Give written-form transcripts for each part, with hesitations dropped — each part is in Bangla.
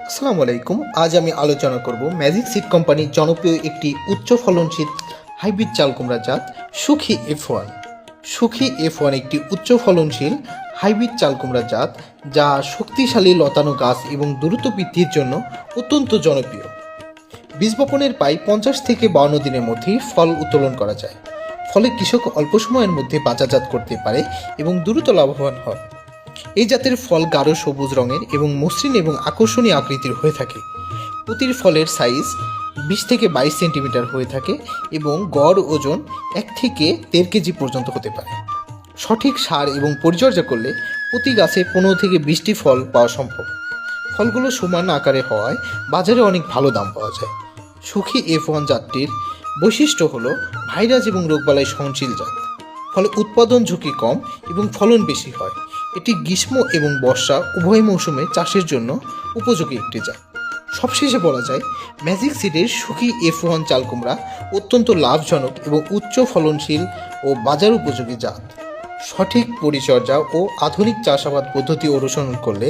আসসালামু আলাইকুম। আজ আমি আলোচনা করব ম্যাজিক সিড কোম্পানির জনপ্রিয় একটি উচ্চ ফলনশীল হাইব্রিড চাল কুমড়া জাত সুখী F1। সুখী F1 একটি উচ্চ ফলনশীল হাইব্রিড চাল কুমড়া জাত যা শক্তিশালী লতানো গাছ এবং দ্রুত বৃদ্ধির জন্য অত্যন্ত জনপ্রিয়। বীজ বপনের প্রায় 50 থেকে 52 দিনের মধ্যেই ফল উত্তোলন করা যায়। ফলে কৃষক অল্প সময়ের মধ্যে বাজারজাত করতে পারে এবং দ্রুত লাভবান হয়। এই জাতের ফল গাঢ় সবুজ রঙের এবং মসৃণ এবং আকর্ষণীয় আকৃতির হয়ে থাকে। প্রতিটি ফলের সাইজ 20 থেকে 22 সেন্টিমিটার হয়ে থাকে এবং গড় ওজন 1 থেকে 1.5 কেজি পর্যন্ত হতে পারে। সঠিক সার এবং পরিচর্যা করলে প্রতি গাছে 15 থেকে 20টি ফল পাওয়া সম্ভব। ফলগুলো সমান আকারে হওয়ায় বাজারে অনেক ভালো দাম পাওয়া যায়। সুখী F1 জাতটির বৈশিষ্ট্য হলো ভাইরাস এবং রোগবালাই সহনশীল জাত, ফলে উৎপাদন ঝুঁকি কম এবং ফলন বেশি হয়। এটি গ্রীষ্ম এবং বর্ষা উভয় মৌসুমে চাষের জন্য উপযোগী একটি জাত। সবশেষে বলা যায় ম্যাজিক সিডের সুখী F1 চাল কুমড়া অত্যন্ত লাভজনক এবং উচ্চ ফলনশীল ও বাজার উপযোগী জাত। সঠিক পরিচর্যা ও আধুনিক চাষাবাদ পদ্ধতি অনুসরণ করলে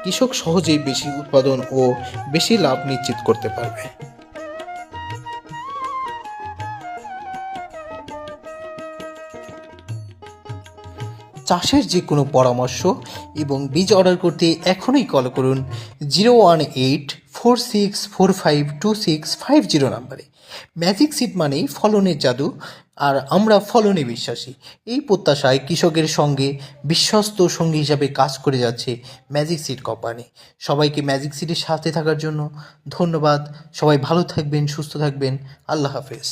কৃষক সহজেই বেশি উৎপাদন ও বেশি লাভ নিশ্চিত করতে পারবে। চাষের যে কোনো পরামর্শ এবং বীজ অর্ডার করতে এখনই কল করুন 01846452650 নাম্বারে। ম্যাজিক সিড মানেই ফলনের জাদু, আর আমরা ফলনে বিশ্বাসী। এই প্রত্যাশায় কৃষকের সঙ্গে বিশ্বস্ত সঙ্গী হিসাবে কাজ করে যাচ্ছে ম্যাজিক সিড কোম্পানি। সবাইকে ম্যাজিক সিডের সাথে থাকার জন্য ধন্যবাদ। সবাই ভালো থাকবেন, সুস্থ থাকবেন। আল্লাহ হাফেজ।